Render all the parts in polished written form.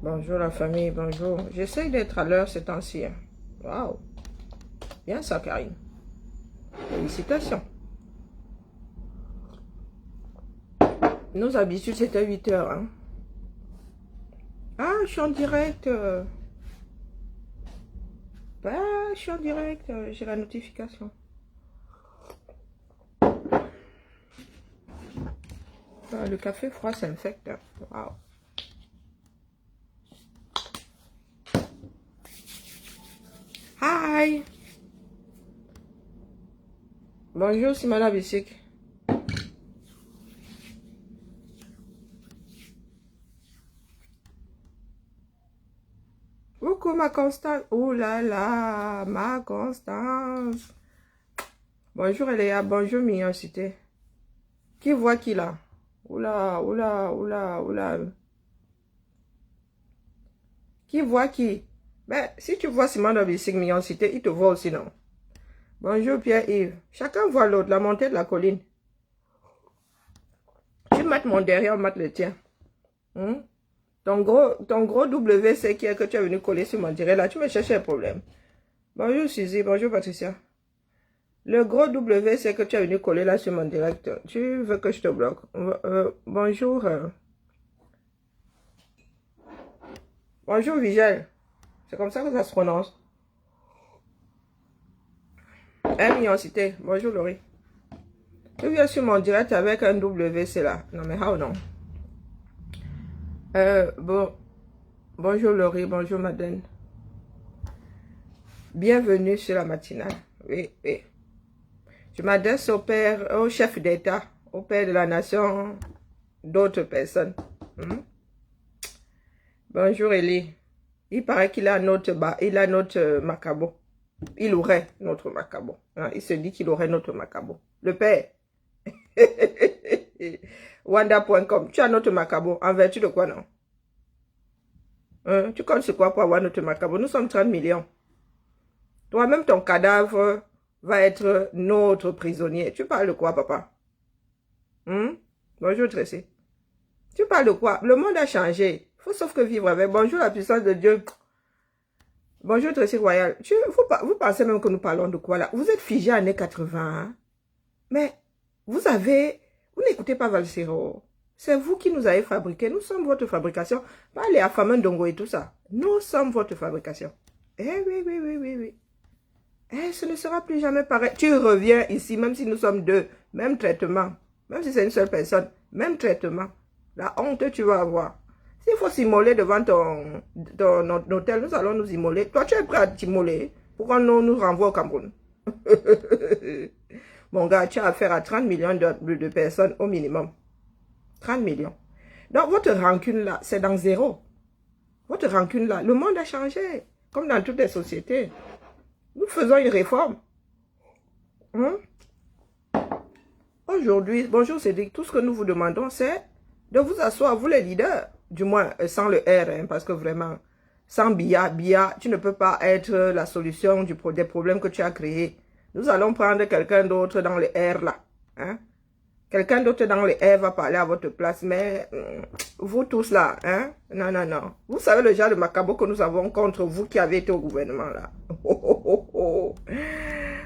Bonjour la famille, bonjour. J'essaye d'être à l'heure ces temps-ci. Waouh. Bien ça, Karine. Félicitations. Nos habitudes, c'était 8 heures. Hein. Ah, je suis en direct. Bah, je suis en direct. J'ai la notification. Ah, le café froid s'infecte. Waouh. Hi. Bonjour, Simona Bissik. Coucou ma Constance. Oh là là, ma Constance. Bonjour Eléa, bonjour Mignocité. Qui voit qui là? Oula, oula, oula, oula. Qui voit qui? Ben, si tu vois Simon Bissik Mignocité, il te voit aussi, non? Bonjour Pierre-Yves. Chacun voit l'autre, la montée de la colline. Tu mates mon derrière, mate le tien. Ton gros W, c'est qui est que tu es venu coller sur mon direct là. Tu me cherches un problème. Bonjour Suzy, bonjour Patricia. Le gros W, c'est que tu es venu coller là sur mon direct. Tu veux que je te bloque? Bonjour. Bonjour Vigel. C'est comme ça que ça se prononce. Mignocité. Bonjour Laurie. Tu viens sur mon direct avec un WC là. Non mais how non? Bonjour Laurie, bonjour Madeleine. Bienvenue sur la matinale. Oui, oui. Je m'adresse au chef d'État, au père de la nation, d'autres personnes. Bonjour Elie. Il paraît qu'il a notre macabo. Il aurait notre macabo. Hein? Il se dit qu'il aurait notre macabo. Le père. Wanda.com. Tu as notre macabo. En vertu de quoi, non? Tu comptes sur quoi pour avoir notre macabo? Nous sommes 30 millions. Toi-même, ton cadavre va être notre prisonnier. Tu parles de quoi, papa? Bonjour, Tracy. Tu parles de quoi? Le monde a changé. Faut sauf que vivre avec. Bonjour, la puissance de Dieu. Bonjour, Tracy Royal. Vous pensez même que nous parlons de quoi, là? Vous êtes figé en années 80. Hein? Mais vous n'écoutez pas Valsero. C'est vous qui nous avez fabriqué. Nous sommes votre fabrication. Pas les Afaman Dongo et tout ça. Nous sommes votre fabrication. Eh oui, oui, oui, oui, oui. Eh, ce ne sera plus jamais pareil. Tu reviens ici, même si nous sommes deux. Même traitement. Même si c'est une seule personne. Même traitement. La honte, tu vas avoir. S'il faut s'immoler devant ton hôtel, nous allons nous immoler. Toi, tu es prêt à t'immoler pour qu'on nous renvoie au Cameroun. Mon gars, tu as affaire à 30 millions de personnes au minimum. 30 millions. Donc, votre rancune là, c'est dans zéro. Votre rancune là, le monde a changé. Comme dans toutes les sociétés. Nous faisons une réforme. Aujourd'hui, bonjour Cédric, tout ce que nous vous demandons, c'est de vous asseoir, vous les leaders. Du moins, sans le R, hein, parce que vraiment, sans BIA, tu ne peux pas être la solution des problèmes que tu as créés. Nous allons prendre quelqu'un d'autre dans le R là. Hein? Quelqu'un d'autre dans le R va parler à votre place, mais vous tous là, hein? Non, non, non. Vous savez le genre de macabo que nous avons contre vous qui avez été au gouvernement là.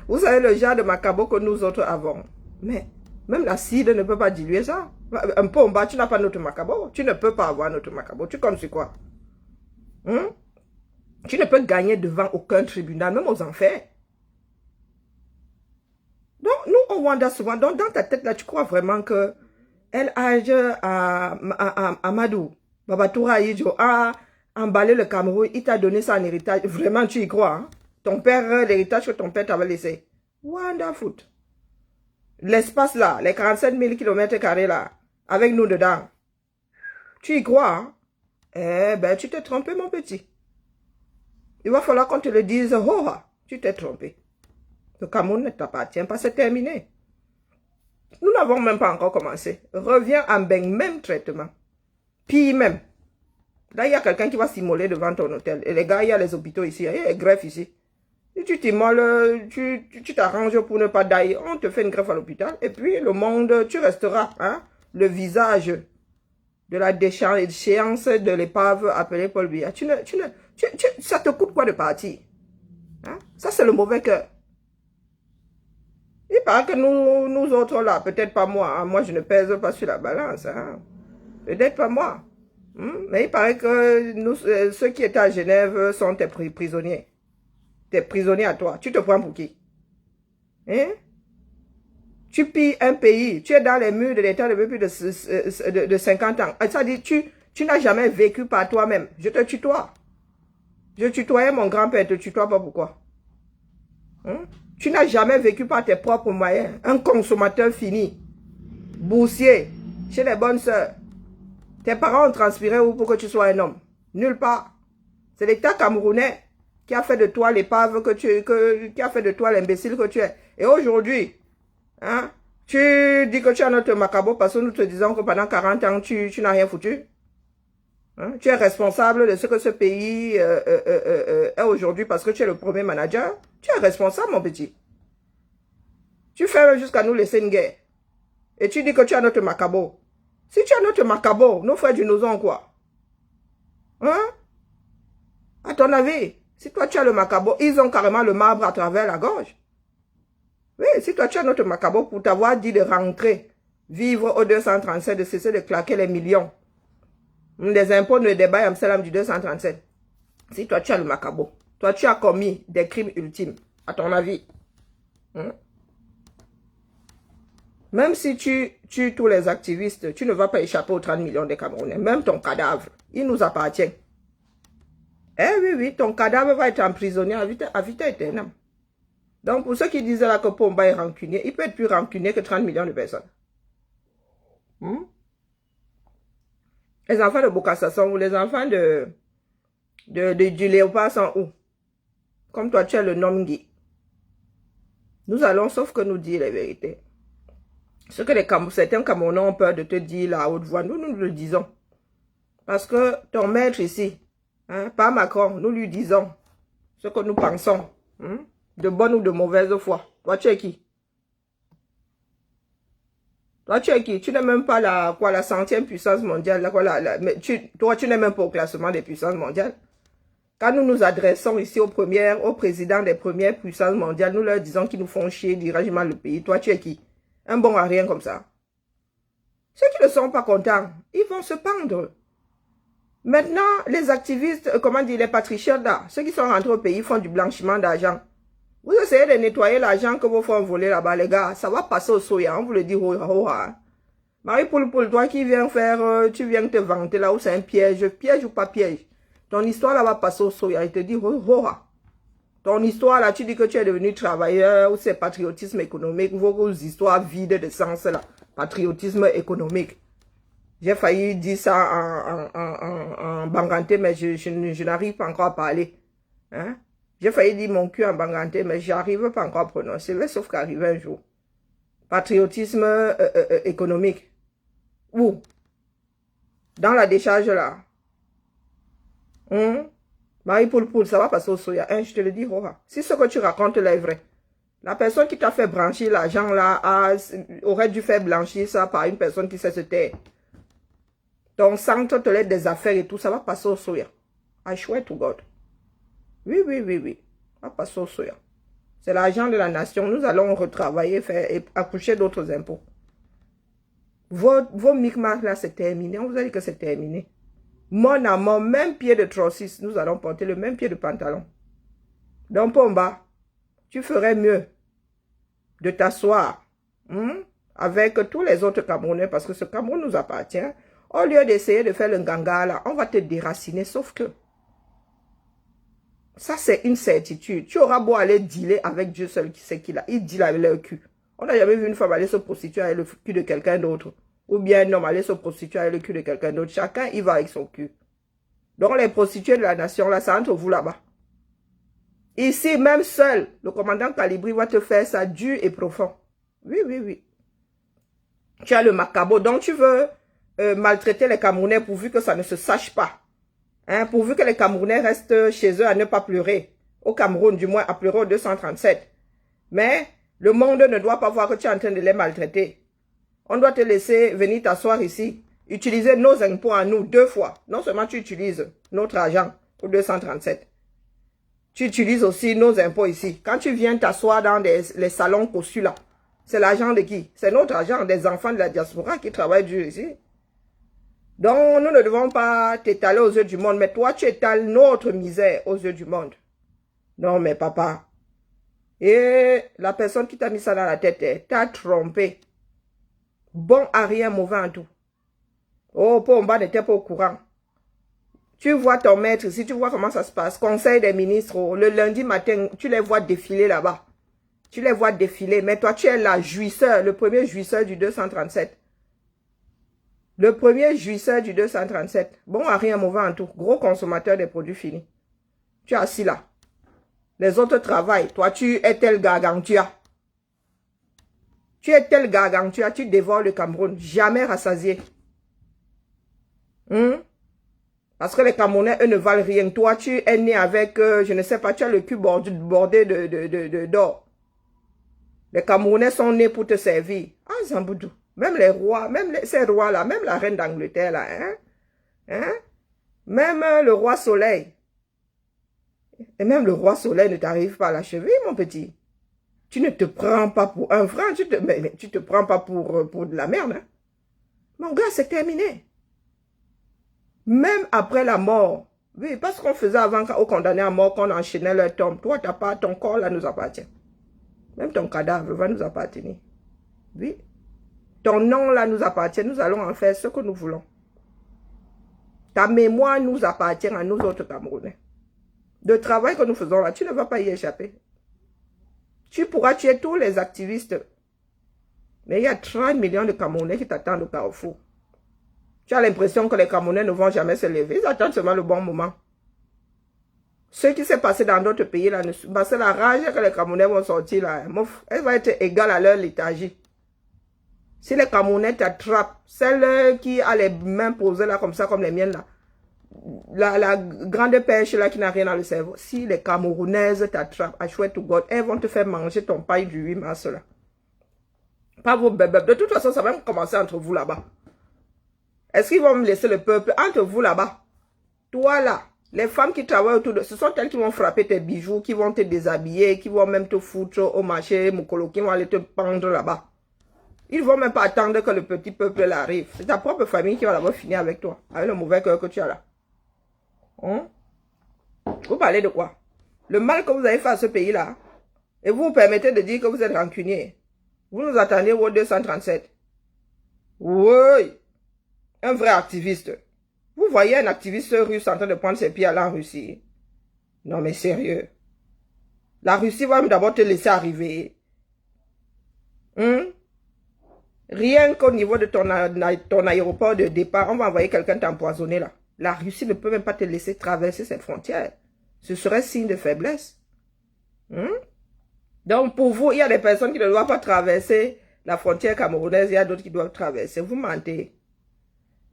Vous savez le genre de macabo que nous autres avons. Mais même la CID ne peut pas diluer ça. Un peu en bas, tu n'as pas notre macabo. Tu ne peux pas avoir notre macabo. Tu comptes sur quoi? Tu ne peux gagner devant aucun tribunal, même aux enfers. Donc, nous, on wonder souvent. Donc, dans ta tête, là, tu crois vraiment que El Hadj Amadou Babatoura Idjo a emballé le Cameroun, il t'a donné ça en héritage. Vraiment, tu y crois, hein? Ton père, l'héritage que ton père t'avait laissé. Wonderful. L'espace là, les 47 000 km² là, avec nous dedans. Tu y crois, hein? Eh ben, tu t'es trompé, mon petit. Il va falloir qu'on te le dise, oh, tu t'es trompé. Le Cameroun ne t'appartient pas, c'est terminé. Nous n'avons même pas encore commencé. Reviens en Beng, même traitement. Puis même. Là, il y a quelqu'un qui va s'immoler devant ton hôtel. Et les gars, il y a les hôpitaux ici, il y a les greffes ici. Si tu t'immoles, tu t'arranges pour ne pas dailler. On te fait une greffe à l'hôpital. Et puis, le monde, tu resteras, hein, le visage de la déchéance de l'épave appelée Paul Biya. Ça te coûte quoi de partir? Hein? Ça, c'est le mauvais cœur. Il paraît que nous autres là, peut-être pas moi, hein, moi je ne pèse pas sur la balance, hein. Peut-être pas moi. Mais il paraît que ceux qui étaient à Genève sont tes prisonniers. Tes prisonniers à toi. Tu te prends pour qui? Hein? Tu pilles un pays, tu es dans les murs de l'État depuis plus de 50 ans. Ça dit, tu n'as jamais vécu par toi-même. Je te tutoie. Je tutoyais mon grand-père, te tutoie pas pourquoi? Tu n'as jamais vécu par tes propres moyens. Un consommateur fini. Boursier. Chez les bonnes sœurs. Tes parents ont transpiré où pour que tu sois un homme? Nulle part. C'est l'État camerounais qui a fait de toi l'épave qui a fait de toi l'imbécile que tu es. Et aujourd'hui, hein, tu dis que tu as notre macabo parce que nous te disons que pendant 40 ans, tu n'as rien foutu. Hein? Tu es responsable de ce que ce pays est aujourd'hui parce que tu es le premier manager. Tu es responsable, mon petit. Tu fais jusqu'à nous laisser une guerre. Et tu dis que tu as notre macabo. Si tu as notre macabo, nos frères du nous ont quoi? Hein? À ton avis, si toi tu as le macabo, ils ont carrément le marbre à travers la gorge. Oui, si toi tu as notre macabo pour t'avoir dit de rentrer, vivre au 237, de cesser de claquer les millions. Les impôts ne débaillent Amsterdam du 237. Si toi tu as le macabo, toi tu as commis des crimes ultimes, à ton avis. Même si tu tues tous les activistes, tu ne vas pas échapper aux 30 millions de Camerounais. Même ton cadavre, il nous appartient. Eh oui, oui, ton cadavre va être emprisonné à vita aeternam. Donc, pour ceux qui disaient là que Pomba est rancunier, il peut être plus rancunier que 30 millions de personnes. Les enfants de Bokassa sont où? Les enfants du léopard sont où? Comme toi, tu es le Nomgui. Nous allons, sauf que nous dire la vérité. Ce que certains Camerounais ont peur de te dire là à haute voix, nous le disons. Parce que ton maître ici, hein, pas Macron, nous lui disons ce que nous pensons. De bonne ou de mauvaise foi. Toi, tu es qui? Toi, tu es qui? Tu n'es même pas la 100e puissance mondiale. Toi, tu n'es même pas au classement des puissances mondiales. Quand nous nous adressons ici aux présidents des premières puissances mondiales, nous leur disons qu'ils nous font chier, dirigent mal le pays. Toi, tu es qui? Un bon à rien comme ça. Ceux qui ne sont pas contents, ils vont se pendre. Maintenant, les activistes, comment dire, les patriotes là, ceux qui sont rentrés au pays font du blanchiment d'argent. Vous essayez de nettoyer l'argent que vos fonds volés là-bas, les gars. Ça va passer au soya, on vous le dit. Marie Poul, toi qui viens faire, tu viens te vanter là où c'est un piège. Piège ou pas piège. Ton histoire là va passer au soya. Il te dit, ton histoire là, tu dis que tu es devenu travailleur ou c'est patriotisme économique. Vos histoires vides de sens là. Patriotisme économique. J'ai failli dire ça en banganté, mais je n'arrive pas encore à parler. Hein? J'ai failli dire mon cul en banganté, mais j'arrive pas encore à prononcer. Sauf qu'arriver un jour. Patriotisme économique. Où? Dans la décharge là. Marie Poul, ça va passer au soya. Je te le dis, si ce que tu racontes là est vrai, la personne qui t'a fait blanchir l'argent là aurait dû faire blanchir ça par une personne qui sait se taire. Ton centre te l'aide des affaires et tout, ça va passer au soya. I swear to God. Oui. Ça va passer au soya. C'est l'argent de la nation. Nous allons retravailler, faire et accoucher d'autres impôts. Vos micmacs là, c'est terminé. On vous a dit que c'est terminé. Mon amour, même pied de trotsis, nous allons porter le même pied de pantalon. Donc, Pomba, tu ferais mieux de t'asseoir avec tous les autres Camerounais, parce que ce Cameroun nous appartient. Au lieu d'essayer de faire le ganga, là, on va te déraciner, sauf que ça, c'est une certitude. Tu auras beau aller dealer avec Dieu seul qui sait qu'il a. Il deal avec leur cul. On n'a jamais vu une femme aller se prostituer avec le cul de quelqu'un d'autre. Ou bien un homme aller se prostituer avec le cul de quelqu'un d'autre. Chacun, il va avec son cul. Donc, les prostituées de la nation, là, c'est entre vous là-bas. Ici, même seul, le commandant Calibri va te faire ça dur et profond. Oui. Tu as le macabo. Donc, tu veux maltraiter les Camerounais pourvu que ça ne se sache pas. Hein, pourvu que les Camerounais restent chez eux à ne pas pleurer. Au Cameroun, du moins, à pleurer au 237. Mais le monde ne doit pas voir que tu es en train de les maltraiter. On doit te laisser venir t'asseoir ici. utiliser nos impôts à nous 2 fois. Non seulement tu utilises notre argent pour 237, tu utilises aussi nos impôts ici. Quand tu viens t'asseoir dans les salons cossus là, c'est l'argent de qui? C'est notre argent, des enfants de la diaspora qui travaillent dur ici. Donc, nous ne devons pas t'étaler aux yeux du monde, mais toi, tu étales notre misère aux yeux du monde. Non, mais papa. Et la personne qui t'a mis ça dans la tête, t'a trompé. Bon à rien, mauvais en tout. Oh, Pomba n'était pas au courant. Tu vois ton maître ici, tu vois comment ça se passe. Conseil des ministres, le lundi matin, tu les vois défiler là-bas. Tu les vois défiler, mais toi, tu es la jouisseur, le premier jouisseur du 237. Le premier jouisseur du 237. Bon à rien, mauvais en tout. Gros consommateur des produits finis. Tu es assis là. Les autres travaillent. Toi, tu es tel gargantua. Tu es tel gargantua, tu dévores le Cameroun. Jamais rassasié. Parce que les Camerounais, eux, ne valent rien. Toi, tu es né avec, je ne sais pas, tu as le cul bordé d'or. Les Camerounais sont nés pour te servir. Ah, Zamboudou. Même les rois, même ces rois-là, même la reine d'Angleterre, là, même le roi Soleil. Et même le roi Soleil ne t'arrive pas à la cheville, mon petit. Tu ne te prends pas pour un franc, tu te prends pas pour de la merde. Hein? Mon gars, c'est terminé. Même après la mort, oui, parce qu'on faisait avant aux condamnés à mort, qu'on enchaînait leur tombe. Toi, t'as pas, ton corps là nous appartient. Même ton cadavre va nous appartenir. Oui. Ton nom là nous appartient, nous allons en faire ce que nous voulons. Ta mémoire nous appartient à nous autres Camerounais. Le travail que nous faisons là, tu ne vas pas y échapper. Tu pourras tuer tous les activistes. Mais il y a 30 millions de Camerounais qui t'attendent au carrefour. Tu as l'impression que les Camerounais ne vont jamais se lever. Ils attendent seulement le bon moment. Ce qui s'est passé dans d'autres pays, là, c'est la rage que les Camerounais vont sortir là. Elle va être égale à leur léthargie. Si les Camerounais t'attrapent, celle qui a les mains posées là comme ça, comme les miennes là, la grande pêche là qui n'a rien dans le cerveau, si les Camerounaises t'attrapent, à chouette to God, elles vont te faire manger ton paille du 8 mars là. Pas vos bébés. De toute façon, ça va même commencer entre vous là-bas. Est-ce qu'ils vont me laisser le peuple entre vous là-bas? Toi là, les femmes qui travaillent autour de... Ce sont elles qui vont frapper tes bijoux, qui vont te déshabiller, qui vont même te foutre au marché, Mokolo, qui vont aller te pendre là-bas. Ils ne vont même pas attendre que le petit peuple là arrive. C'est ta propre famille qui va d'abord finir avec toi. Avec le mauvais cœur que tu as là. Vous parlez de quoi? Le mal que vous avez fait à ce pays-là. Et vous vous permettez de dire que vous êtes rancunier. Vous nous attendez au 237. Oui. Un vrai activiste. Vous voyez un activiste russe en train de prendre ses pieds à la Russie. Non mais sérieux. La Russie va d'abord te laisser arriver. Rien qu'au niveau de ton aéroport de départ, on va envoyer quelqu'un t'empoisonner là. La Russie ne peut même pas te laisser traverser ses frontières. Ce serait signe de faiblesse. Donc pour vous, il y a des personnes qui ne doivent pas traverser la frontière camerounaise, il y a d'autres qui doivent traverser. Vous mentez.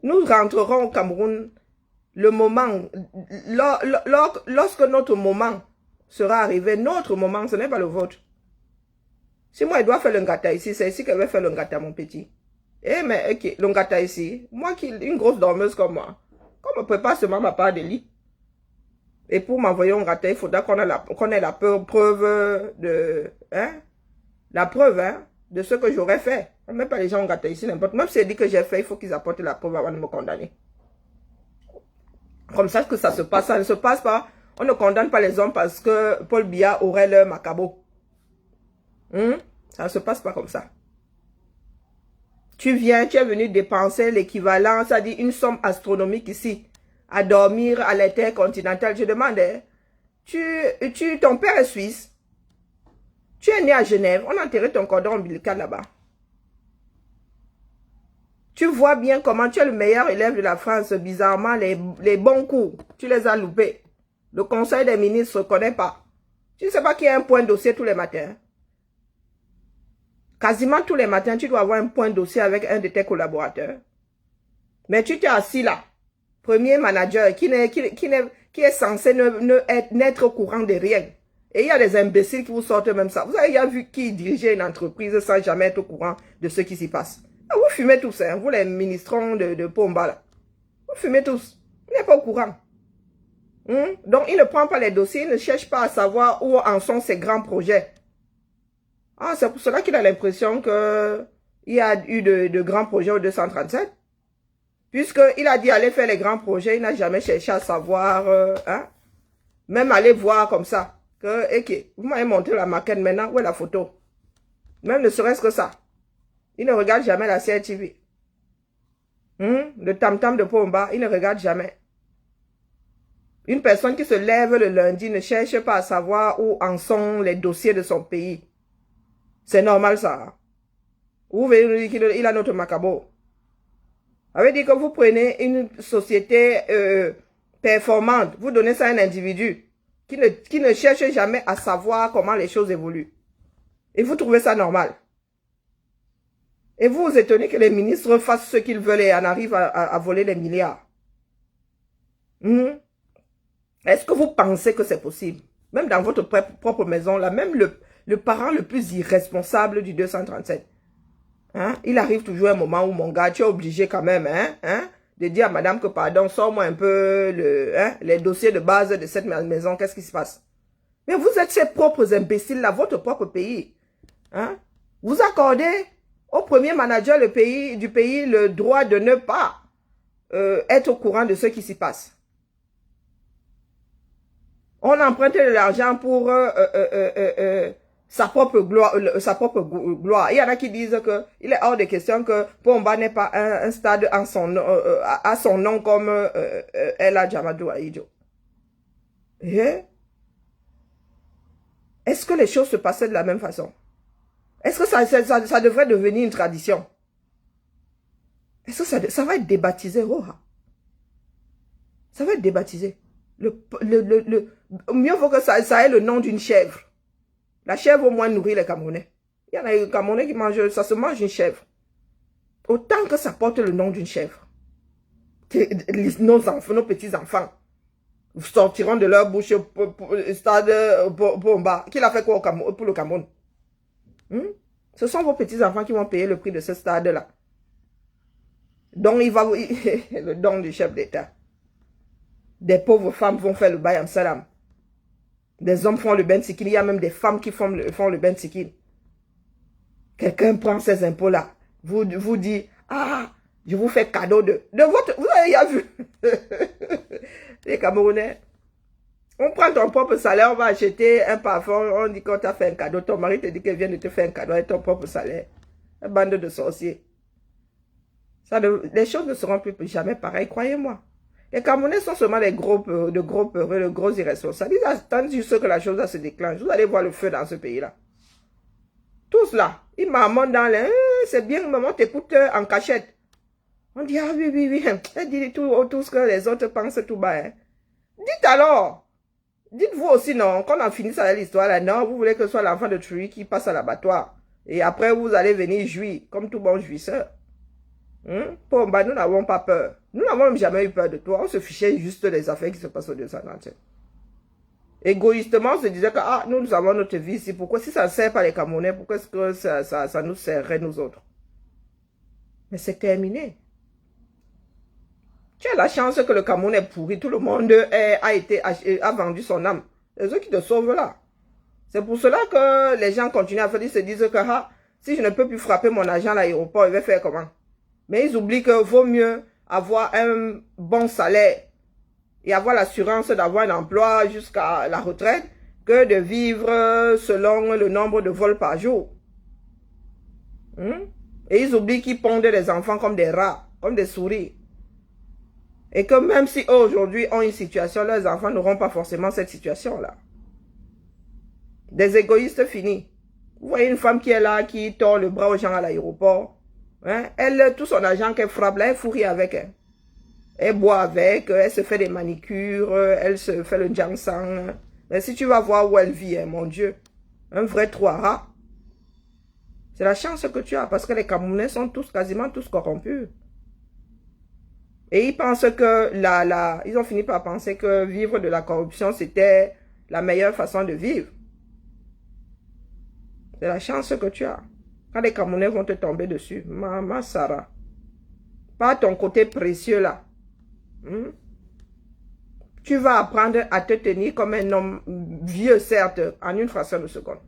Nous rentrerons au Cameroun le moment, lorsque notre moment sera arrivé. Notre moment, ce n'est pas le vôtre. Si moi, je dois faire le ngata ici, c'est ici que je vais faire le ngata, mon petit. Eh, mais, ok, le ngata ici, moi qui, une grosse dormeuse comme moi, qu'on me prépare seulement ma part de lit. Et pour m'envoyer un ngata, il faudra qu'on ait la preuve de, la preuve, de ce que j'aurais fait. On ne met pas les gens ngata ici, n'importe. Même si c'est dit que j'ai fait, il faut qu'ils apportent la preuve avant de me condamner. Comme ça que ça se passe, ça ne se passe pas. On ne condamne pas les hommes parce que Paul Biya aurait leur macabo. Ça ne se passe pas comme ça. Tu viens, tu es venu dépenser l'équivalent, ça dit une somme astronomique ici, à dormir à l'intercontinental. Je demande, ton père est suisse, tu es né à Genève, on a enterré ton cordon ombilical là-bas. Tu vois bien comment tu es le meilleur élève de la France, bizarrement, les bons cours, tu les as loupés. Le conseil des ministres ne connaît pas. Tu ne sais pas qu'il y a un point dossier tous les matins. Quasiment tous les matins, tu dois avoir un point dossier avec un de tes collaborateurs. Mais tu t'es assis là, premier manager, qui est censé n'être au courant de rien. Et il y a des imbéciles qui vous sortent même ça. Vous avez déjà vu qui dirigeait une entreprise sans jamais être au courant de ce qui s'y passe. Ah, vous fumez tous, hein, vous les ministrants de Pomba, là. Vous fumez tous. Vous n'êtes pas au courant. Donc, il ne prend pas les dossiers, il ne cherche pas à savoir où en sont ses grands projets. Ah, c'est pour cela qu'il a l'impression qu'il y a eu de grands projets au 237. Puisqu'il a dit aller faire les grands projets, il n'a jamais cherché à savoir, hein, même aller voir comme ça, que, ok, vous m'avez montré la maquette maintenant, où est la photo? Même ne serait-ce que ça. Il ne regarde jamais la CRTV. Le tam-tam de Pomba, il ne regarde jamais. Une personne qui se lève le lundi ne cherche pas à savoir où en sont les dossiers de son pays. C'est normal ça. Vous voyez nous dire qu'il a notre macabo. Ça veut dire que vous prenez une société performante, vous donnez ça à un individu qui ne cherche jamais à savoir comment les choses évoluent. Et vous trouvez ça normal. Et vous vous étonnez que les ministres fassent ce qu'ils veulent et en arrivent à voler les milliards. Est-ce que vous pensez que c'est possible? Même dans votre propre maison, là, même le parent le plus irresponsable du 237, hein, il arrive toujours un moment où, mon gars, tu es obligé quand même, de dire à madame que, pardon, sors-moi un peu les dossiers de base de cette maison, qu'est-ce qui se passe? Mais vous êtes ces propres imbéciles là, votre propre pays. Hein? Vous accordez au premier manager du pays le droit de ne pas être au courant de ce qui s'y passe. On emprunte de l'argent pour sa propre gloire. Il y en a qui disent que il est hors de question que Pomba n'ait pas un stade à son nom comme Ella Jamadou Aïdjo. Est-ce que les choses se passaient de la même façon? Est-ce que ça devrait devenir une tradition? Est-ce que ça va être débaptisé, Roha? Ça va être débaptisé. Mieux vaut que ça ait le nom d'une chèvre. La chèvre au moins nourrit les Camerounais. Il y en a des Camerounais qui mangent, ça se mange une chèvre. Autant que ça porte le nom d'une chèvre. Nos enfants, nos petits-enfants sortiront de leur bouche stade Pomba. Qui l'a fait quoi pour le Cameroun? Ce sont vos petits-enfants qui vont payer le prix de ce stade-là. Donc, le don du chef d'État. Des pauvres femmes vont faire le bayam salam. Des hommes font le ben sikin. Il y a même des femmes qui font le ben sikin. Quelqu'un prend ces impôts-là. Vous dit, ah, je vous fais cadeau de votre... Vous avez vu? Les Camerounais. On prend ton propre salaire, on va acheter un parfum, on dit qu'on t'a fait un cadeau. Ton mari te dit qu'elle vient de te faire un cadeau avec ton propre salaire. Une bande de sorciers. Les choses ne seront plus jamais pareilles, croyez-moi. Les Camerounais sont seulement des gros peureux, de gros irresponsables. Ils attendent juste que la chose se déclenche. Vous allez voir le feu dans ce pays-là. Tous là, ils m'amènent dans les... c'est bien, maman t'écoute en cachette. On dit, ah oui, oui, oui. Elle dit tout ce que les autres pensent tout bas. Hein. Dites alors. Dites-vous aussi, non, qu'on en finisse avec l'histoire là. Non, vous voulez que ce soit l'enfant de Trui qui passe à l'abattoir. Et après, vous allez venir jouir, comme tout bon jouisseur. Pomba, nous n'avons pas peur. Nous n'avons jamais eu peur de toi. On se fichait juste des affaires qui se passent au 237. Égoïstement, on se disait que ah, nous avons notre vie ici. Pourquoi si ça ne sert pas les Camerounais, pourquoi est-ce que ça nous serrait nous autres? Mais c'est terminé. Tu as la chance que le Cameroun est pourri. Tout le monde a vendu son âme. C'est eux qui te sauvent là. C'est pour cela que les gens continuent à faire. Ils se disent que ah, si je ne peux plus frapper mon agent à l'aéroport, je vais faire comment? Mais ils oublient que vaut mieux avoir un bon salaire et avoir l'assurance d'avoir un emploi jusqu'à la retraite que de vivre selon le nombre de vols par jour. Et ils oublient qu'ils pondent les enfants comme des rats, comme des souris. Et que même si aujourd'hui ont une situation, leurs enfants n'auront pas forcément cette situation-là. Des égoïstes finis. Vous voyez une femme qui est là, qui tord le bras aux gens à l'aéroport. Hein? Elle, tout son argent qu'elle frappe là, elle fourrit avec elle. Elle boit avec, elle se fait des manicures, elle se fait le ginseng. Mais si tu vas voir où elle vit, hein, mon Dieu, un vrai trou à rats. C'est la chance que tu as parce que les Camerounais sont quasiment tous corrompus. Et ils pensent que ils ont fini par penser que vivre de la corruption, c'était la meilleure façon de vivre. C'est la chance que tu as. Quand les Camerounais vont te tomber dessus. Maman Sarah. Pas ton côté précieux là. Tu vas apprendre à te tenir comme un homme vieux, certes, en une fraction de seconde.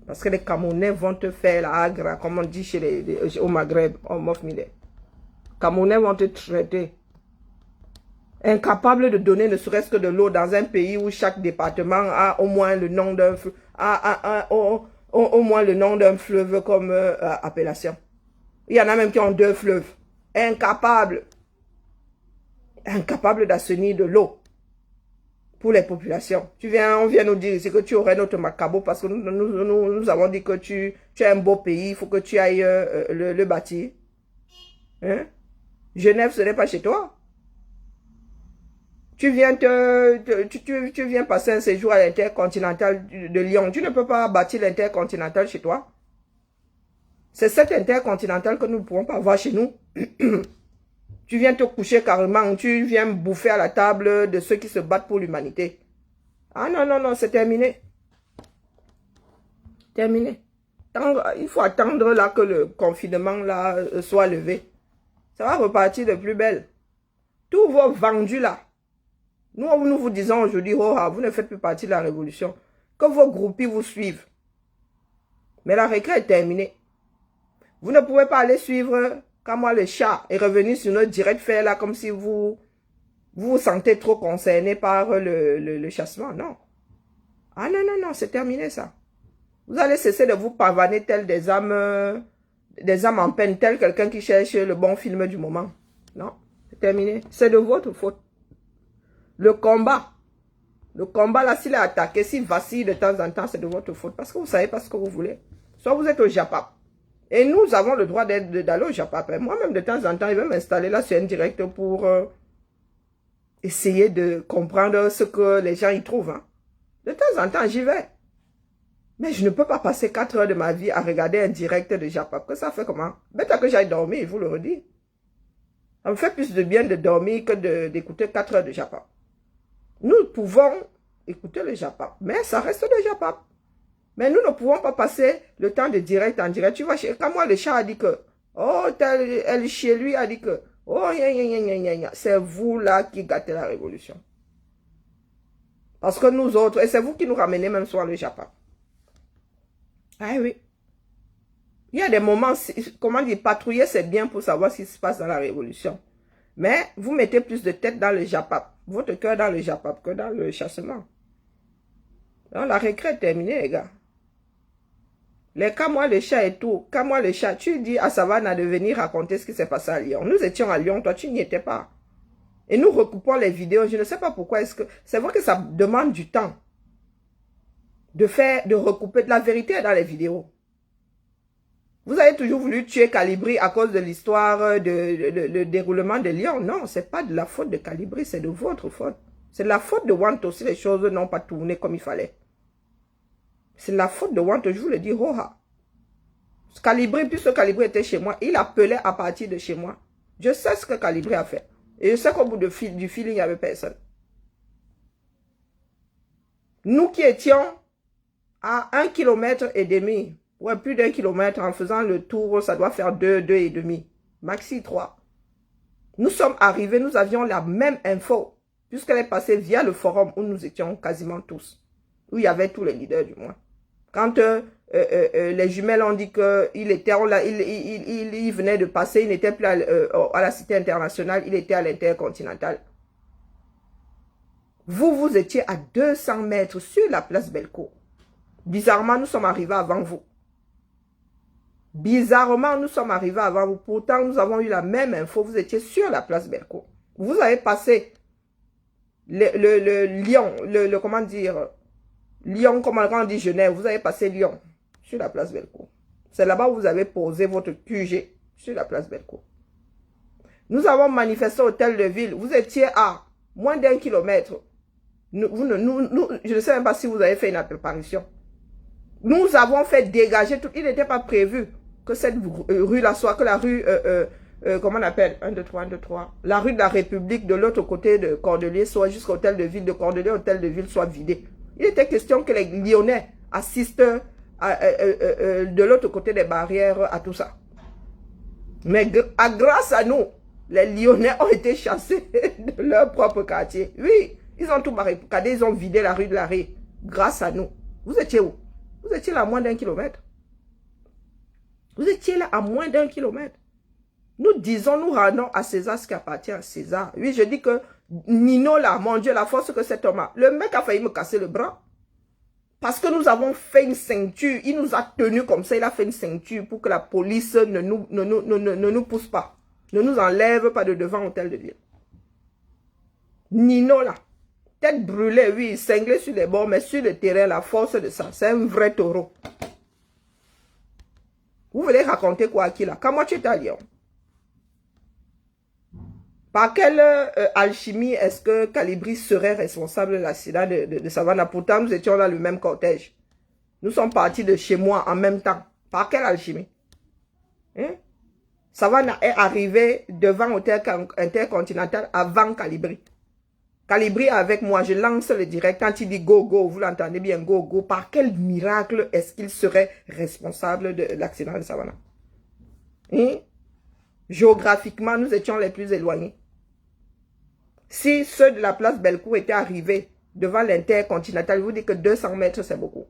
Parce que les Camerounais vont te faire la agra, comme on dit au Maghreb, au Mofmide. Les Camerounais vont te traiter. Incapable de donner ne serait-ce que de l'eau dans un pays où chaque département a au moins le nom d'un au moins le nom d'un fleuve comme appellation. Il y en a même qui ont 2 fleuves. Incapable d'assainir de l'eau pour les populations. On vient nous dire que tu aurais notre macabo parce que nous avons dit que tu es un beau pays, il faut que tu ailles le bâtir. Hein? Genève, ce n'est pas chez toi. Tu viens passer un séjour à l'intercontinental de Lyon. Tu ne peux pas bâtir l'intercontinental chez toi. C'est cette intercontinental que nous ne pourrons pas avoir chez nous. Tu viens te coucher carrément. Tu viens bouffer à la table de ceux qui se battent pour l'humanité. Ah non, non, non, c'est terminé. Terminé. Il faut attendre là que le confinement là soit levé. Ça va repartir de plus belle. Tous vos vendus là. Nous vous disons aujourd'hui, oh, vous ne faites plus partie de la révolution. Que vos groupies vous suivent. Mais la récré est terminée. Vous ne pouvez pas aller suivre quand moi le chat et revenir sur notre direct faire là comme si vous vous sentez trop concerné par le chassement. Non. Ah non, non, non, c'est terminé ça. Vous allez cesser de vous pavaner tel des âmes en peine, tel quelqu'un qui cherche le bon film du moment. Non, c'est terminé. C'est de votre faute. Le combat là, s'il est attaqué, s'il vacille de temps en temps, c'est de votre faute. Parce que vous ne savez pas ce que vous voulez. Soit vous êtes au Japap. Et nous avons le droit d'aller au Japap. Moi-même, de temps en temps, il va m'installer là sur un direct pour essayer de comprendre ce que les gens y trouvent. Hein. De temps en temps, j'y vais. Mais je ne peux pas passer 4 heures de ma vie à regarder un direct de Japap. Que ça fait comment? Bête que j'aille dormir, je vous le redis. Ça me fait plus de bien de dormir que d'écouter 4 heures de Japap. Nous pouvons écouter le Japap, mais ça reste le Japap. Mais nous ne pouvons pas passer le temps de direct en direct. Tu vois, quand moi le chat a dit que, oh, elle chez lui a dit que, oh, c'est vous là qui gâtez la révolution. Parce que nous autres, et c'est vous qui nous ramenez même soir le Japap. Ah oui. Il y a des moments, comment dire, patrouiller c'est bien pour savoir ce qui se passe dans la révolution. Mais vous mettez plus de tête dans le Japap, votre cœur dans le Japap que dans le chassement. Donc la récré est terminée, les gars. Les cas, moi, le chat et tout, quand moi, le chat, tu dis à Savannah de venir raconter ce qui s'est passé à Lyon. Nous étions à Lyon, toi, tu n'y étais pas. Et nous recoupons les vidéos. Je ne sais pas pourquoi. C'est vrai que ça demande du temps de recouper. La vérité est dans les vidéos. Vous avez toujours voulu tuer Calibri à cause de l'histoire le déroulement de Lyon. Non, ce n'est pas de la faute de Calibri, c'est de votre faute. C'est de la faute de Wanto si les choses n'ont pas tourné comme il fallait. C'est la faute de Wanto, je vous le dis, Roha. Calibri, puisque Calibri était chez moi, il appelait à partir de chez moi. Je sais ce que Calibri a fait. Et je sais qu'au bout du feeling, il n'y avait personne. Nous qui étions à 1,5 km, ouais, plus d'1 kilomètre, en faisant le tour, ça doit faire 2,5, maxi 3. Nous sommes arrivés, nous avions la même info, puisqu'elle est passée via le forum où nous étions quasiment tous, où il y avait tous les leaders du moins. Quand les jumelles ont dit qu'il était, il venait de passer, il n'était plus à la cité internationale, il était à l'intercontinental. Vous étiez à 200 mètres sur la place Bellecour. Bizarrement, nous sommes arrivés avant vous. Bizarrement, nous sommes arrivés avant vous. Pourtant, nous avons eu la même info. Vous étiez sur la place Bellecour. Vous avez passé le Lyon, comment dire, Lyon, comme on dit Genève. Vous avez passé Lyon sur la place Bellecour. C'est là-bas où vous avez posé votre QG sur la place Bellecour. Nous avons manifesté au hôtel de ville. Vous étiez à moins d'1 kilomètre. Je ne sais même pas si vous avez fait une apparition. Nous avons fait dégager tout. Il n'était pas prévu que cette rue-là soit, que la rue, comment on appelle, 1, 2, 3, 1, 2, 3, la rue de la République de l'autre côté de Cordeliers soit jusqu'au hôtel de ville de Cordeliers, hôtel de ville soit vidé. Il était question que les Lyonnais assistent de l'autre côté des barrières à tout ça. Mais grâce à nous, les Lyonnais ont été chassés de leur propre quartier. Oui, ils ont tout barricadé, ils ont vidé la rue de l'Arrêt. Grâce à nous. Vous étiez où? Vous étiez là à moins d'1 kilomètre. Vous étiez là à moins d'1 kilomètre. Nous disons, nous rendons à César ce qui appartient à César. Oui, je dis que Nino là, mon Dieu, la force que cet homme a. Le mec a failli me casser le bras. Parce que nous avons fait une ceinture. Il nous a tenus comme ça. Il a fait une ceinture pour que la police ne nous pousse pas. Ne nous enlève pas de devant l'hôtel de ville. Nino là. Tête brûlée, oui, cinglé sur les bords, mais sur le terrain, la force de ça, c'est un vrai taureau. Vous voulez raconter quoi à qui là? Quand moi tu es à Lyon. Par quelle alchimie est-ce que Calibri serait responsable de l'accident de Savannah? Pourtant, nous étions dans le même cortège. Nous sommes partis de chez moi en même temps. Par quelle alchimie? Hein? Savannah est arrivé devant l'hôtel Intercontinental avant Calibri. Calibri avec moi, je lance le direct. Quand il dit go, go, vous l'entendez bien, go, go. Par quel miracle est-ce qu'il serait responsable de l'accident de Savannah? Hein? Géographiquement, nous étions les plus éloignés. Si ceux de la place Bellecour étaient arrivés devant l'Intercontinental, je vous dis que 200 mètres, c'est beaucoup.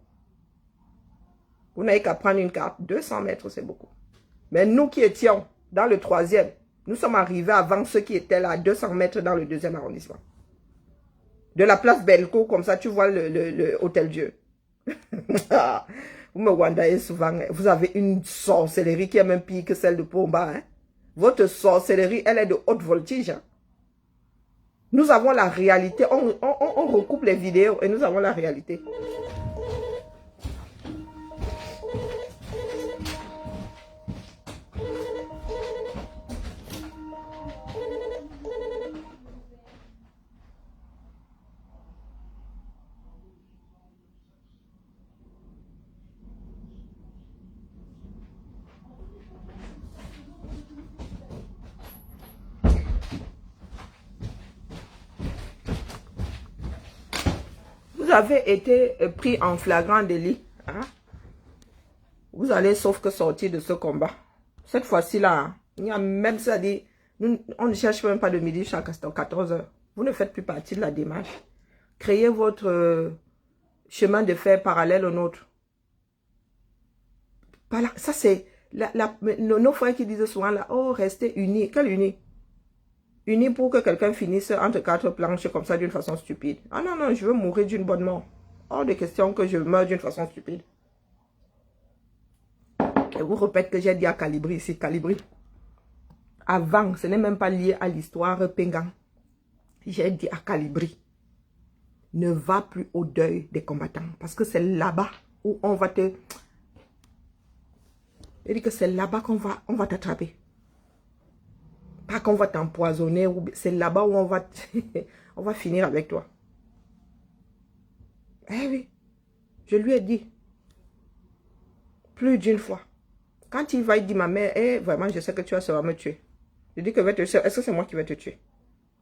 Vous n'avez qu'à prendre une carte. 200 mètres, c'est beaucoup. Mais nous qui étions dans le 3e, nous sommes arrivés avant ceux qui étaient là à 200 mètres dans le 2e arrondissement. De la place Bellecour, comme ça, tu vois le Hôtel Dieu. Vous me wandayez souvent. Hein. Vous avez une sorcellerie qui est même pire que celle de Pomba. Hein. Votre sorcellerie, elle est de haute voltige. Hein. Nous avons la réalité. On recoupe les vidéos et nous avons la réalité. Vous avez été pris en flagrant délit. Hein? Vous allez sauf que sortir de ce combat. Cette fois-ci là, il y a même ça dit, on ne cherche même pas de midi jusqu'à 14 h. Vous ne faites plus partie de la démarche. Créez votre chemin de fer parallèle au nôtre. Ça c'est nos frères qui disent souvent là, oh restez unis. Quel unis? Unis pour que quelqu'un finisse entre 4 planches comme ça d'une façon stupide. Ah non, non, je veux mourir d'une bonne mort. Hors de question que je meure d'une façon stupide. Et vous répète que j'ai dit à Calibri ici, Calibri. Avant, ce n'est même pas lié à l'histoire Pengang. J'ai dit à Calibri, ne va plus au deuil des combattants. Parce que c'est là-bas où on va te... J'ai dit que c'est là-bas qu'on va t'attraper. Pas qu'on va t'empoisonner, c'est là-bas où on va finir avec toi. Eh oui, je lui ai dit. Plus d'une fois. Quand il va, il dit, ma mère, eh, vraiment, je sais que tu vas me tuer. Je dis que est-ce que c'est moi qui vais te tuer?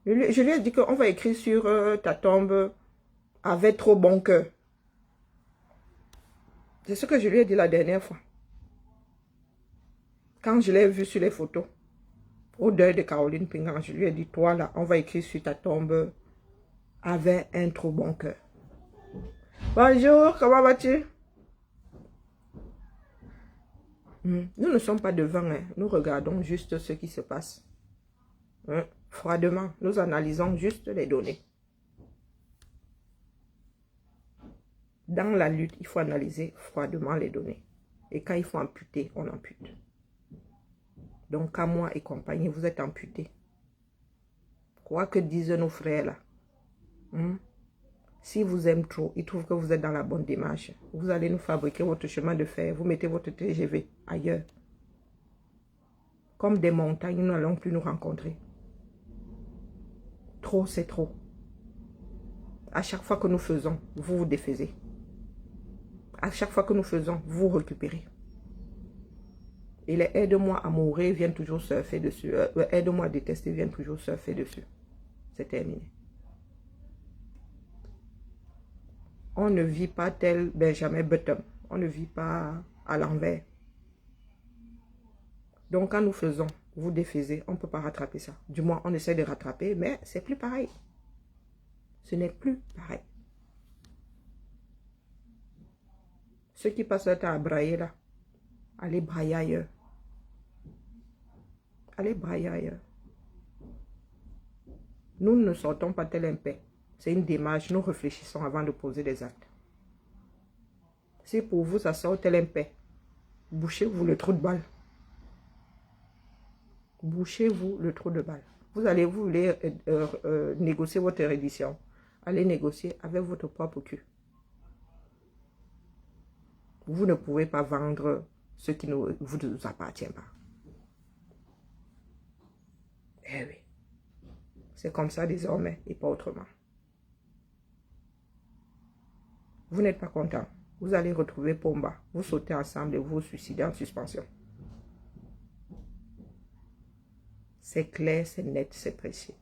Je lui ai dit qu'on va écrire sur ta tombe avec trop bon cœur. C'est ce que je lui ai dit la dernière fois. Quand je l'ai vu sur les photos. Au deuil de Caroline Pengang, je lui ai dit, toi là, on va écrire sur ta tombe avec un trop bon cœur. Bonjour, comment vas-tu? Nous ne sommes pas devant, hein. Nous regardons juste ce qui se passe. Froidement, nous analysons juste les données. Dans la lutte, il faut analyser froidement les données. Et quand il faut amputer, on ampute. Donc, à moi et compagnie, vous êtes amputés. Quoi que disent nos frères là. Si vous aiment trop, ils trouvent que vous êtes dans la bonne démarche. Vous allez nous fabriquer votre chemin de fer. Vous mettez votre TGV ailleurs. Comme des montagnes, nous n'allons plus nous rencontrer. Trop, c'est trop. À chaque fois que nous faisons, vous vous défaisez. À chaque fois que nous faisons, vous récupérez. Et les aide-moi à mourir viennent toujours surfer dessus. Aide-moi à détester viennent toujours surfer dessus. C'est terminé. On ne vit pas tel Benjamin Button. On ne vit pas à l'envers. Donc, quand nous faisons, vous défaisez, on ne peut pas rattraper ça. Du moins, on essaie de rattraper, mais c'est plus pareil. Ce n'est plus pareil. Ceux qui passent leur temps à brailler là, allez brailler ailleurs. Allez brailler ailleurs. Nous ne sortons pas tel un paix. C'est une démarche. Nous réfléchissons avant de poser des actes. Si pour vous, ça sort tel un paix, bouchez-vous le trou de balle. Bouchez-vous le trou de balle. Vous voulez négocier votre reddition. Allez négocier avec votre propre cul. Vous ne pouvez pas vendre ce qui ne vous appartient pas. Eh oui. C'est comme ça désormais et pas autrement. Vous n'êtes pas content. Vous allez retrouver Pomba. Vous sautez ensemble et vous vous suicidez en suspension. C'est clair, c'est net, c'est précis.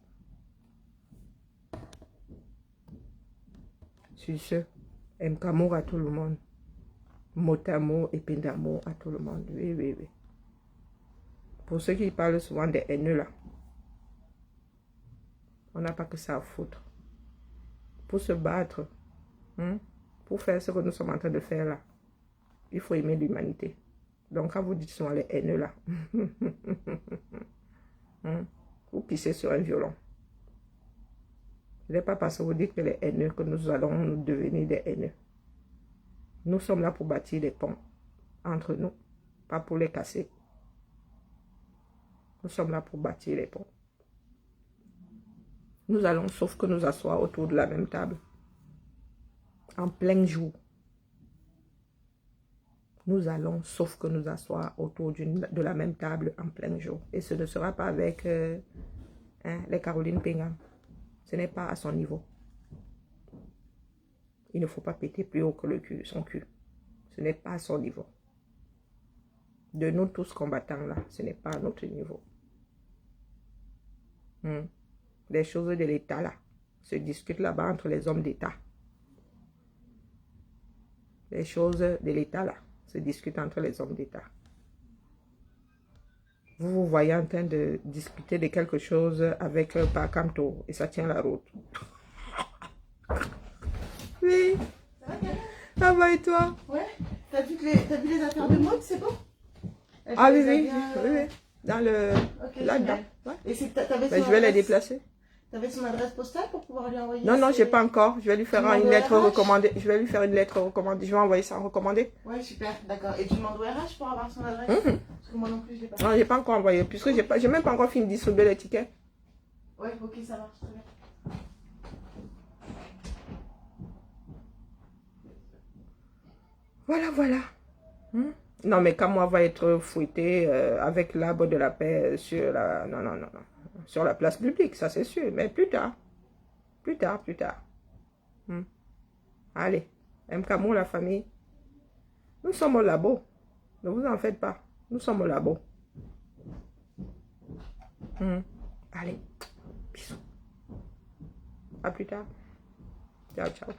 Sur ce, M'kamour à tout le monde. Motamo et Pendamo à tout le monde. Oui, oui, oui. Pour ceux qui parlent souvent des haineux là, on n'a pas que ça à foutre. Pour se battre, pour faire ce que nous sommes en train de faire là, il faut aimer l'humanité. Donc quand vous dites souvent les haineux là, vous pissez sur un violon. Ce n'est pas parce que vous dites que les haineux que nous allons nous devenir des haineux. Nous sommes là pour bâtir des ponts entre nous, pas pour les casser. Nous sommes là pour bâtir les ponts. Nous allons, sauf que nous asseoir autour de la même table, en plein jour. Nous allons, sauf que nous asseoir autour de la même table en plein jour. Et ce ne sera pas avec les Caroline Pingam. Ce n'est pas à son niveau. Il ne faut pas péter plus haut que le cul, son cul. Ce n'est pas à son niveau. De nous tous combattants là, ce n'est pas à notre niveau. Les choses de l'État là, se discutent là-bas entre les hommes d'État. Les choses de l'État là, se discutent entre les hommes d'État. Vous vous voyez en train de discuter de quelque chose avec Pakamto et ça tient la route. Oui. Ça va et toi? Ouais. T'as vu les affaires de mode, c'est bon? Ah oui, oui, oui. Dans le... Okay, là-dedans. Ouais. Et t'avais Ben, je vais les déplacer. T'avais son adresse postale pour pouvoir lui envoyer? Non, non, j'ai pas encore. Je vais lui faire une lettre recommandée. Je vais lui faire une lettre recommandée. Je vais envoyer ça en recommandé. Ouais, super, d'accord. Et tu demandes au RH pour avoir son adresse? Parce que moi non plus, je l'ai pas. Non, j'ai pas encore envoyé. Puisque j'ai même pas encore fini de distribuer les tickets. Ouais, ok, ça marche très bien. Voilà, voilà. Non, mais quand moi va être fouetté avec l'arbre de la paix sur la... Non, non, non, non. Sur la place publique, ça c'est sûr. Mais plus tard. Plus tard, plus tard. Allez. M'kamour, la famille. Nous sommes au labo. Ne vous en faites pas. Nous sommes au labo. Allez. Bisous. À plus tard. Ciao, ciao.